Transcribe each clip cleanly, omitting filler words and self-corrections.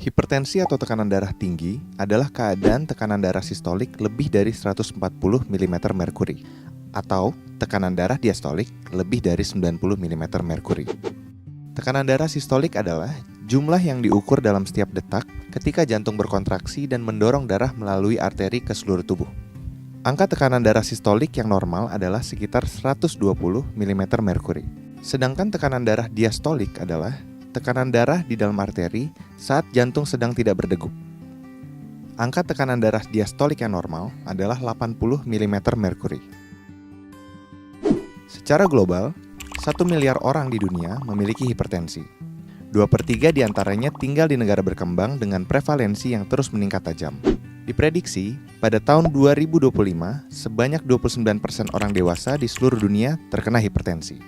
Hipertensi atau tekanan darah tinggi adalah keadaan tekanan darah sistolik lebih dari 140 mm merkuri atau tekanan darah diastolik lebih dari 90 mm merkuri. Tekanan darah sistolik adalah jumlah yang diukur dalam setiap detak ketika jantung berkontraksi dan mendorong darah melalui arteri ke seluruh tubuh. Angka tekanan darah sistolik yang normal adalah sekitar 120 mm merkuri. Sedangkan tekanan darah diastolik adalah tekanan darah di dalam arteri saat jantung sedang tidak berdegup. Angka tekanan darah diastolik yang normal adalah 80 mm merkuri. Secara global, 1 miliar orang di dunia memiliki hipertensi. 2/3 diantaranya tinggal di negara berkembang dengan prevalensi yang terus meningkat tajam. Diprediksi, pada tahun 2025, sebanyak 29% orang dewasa di seluruh dunia terkena hipertensi.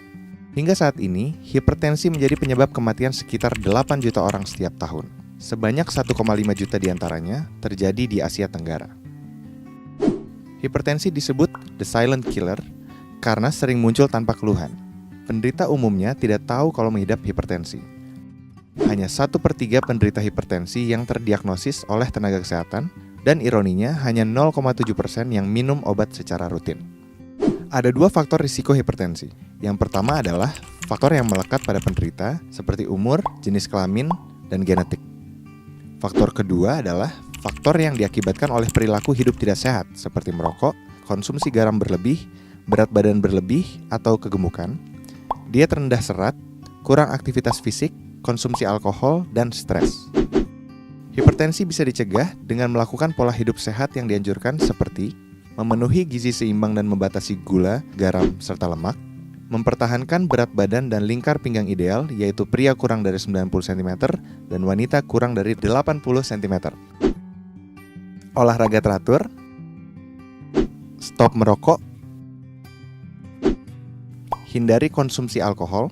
Hingga saat ini, hipertensi menjadi penyebab kematian sekitar 8 juta orang setiap tahun. Sebanyak 1,5 juta diantaranya terjadi di Asia Tenggara. Hipertensi disebut the silent killer karena sering muncul tanpa keluhan. Penderita umumnya tidak tahu kalau mengidap hipertensi. Hanya 1/3 penderita hipertensi yang terdiagnosis oleh tenaga kesehatan, dan ironinya hanya 0,7% yang minum obat secara rutin. Ada 2 faktor risiko hipertensi. Yang pertama adalah faktor yang melekat pada penderita seperti umur, jenis kelamin, dan genetik. Faktor kedua adalah faktor yang diakibatkan oleh perilaku hidup tidak sehat seperti merokok, konsumsi garam berlebih, berat badan berlebih atau kegemukan, diet rendah serat, kurang aktivitas fisik, konsumsi alkohol, dan stres. Hipertensi bisa dicegah dengan melakukan pola hidup sehat yang dianjurkan seperti memenuhi gizi seimbang dan membatasi gula, garam, serta lemak, mempertahankan berat badan dan lingkar pinggang ideal, yaitu pria kurang dari 90 cm dan wanita kurang dari 80 cm. Olahraga teratur, stop merokok, hindari konsumsi alkohol,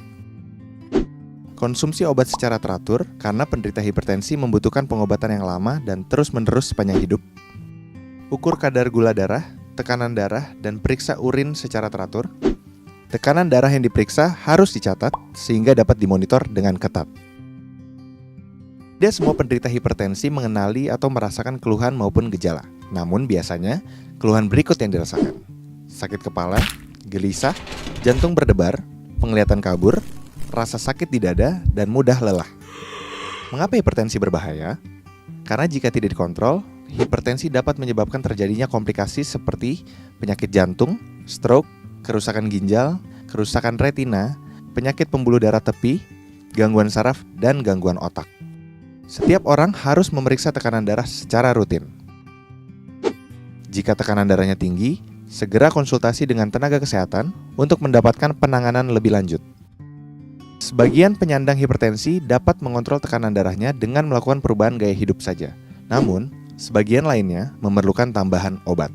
konsumsi obat secara teratur karena penderita hipertensi membutuhkan pengobatan yang lama dan terus-menerus sepanjang hidup. Ukur kadar gula darah, tekanan darah, dan periksa urin secara teratur. Tekanan darah yang diperiksa harus dicatat sehingga dapat dimonitor dengan ketat. Tidak semua penderita hipertensi mengenali atau merasakan keluhan maupun gejala. Namun biasanya, keluhan berikut yang dirasakan: sakit kepala, gelisah, jantung berdebar, penglihatan kabur, rasa sakit di dada, dan mudah lelah. Mengapa hipertensi berbahaya? Karena jika tidak dikontrol, hipertensi dapat menyebabkan terjadinya komplikasi seperti penyakit jantung, stroke, kerusakan ginjal, kerusakan retina, penyakit pembuluh darah tepi, gangguan saraf, dan gangguan otak. Setiap orang harus memeriksa tekanan darah secara rutin. Jika tekanan darahnya tinggi, segera konsultasi dengan tenaga kesehatan untuk mendapatkan penanganan lebih lanjut. Sebagian penyandang hipertensi dapat mengontrol tekanan darahnya dengan melakukan perubahan gaya hidup saja. Namun, sebagian lainnya memerlukan tambahan obat.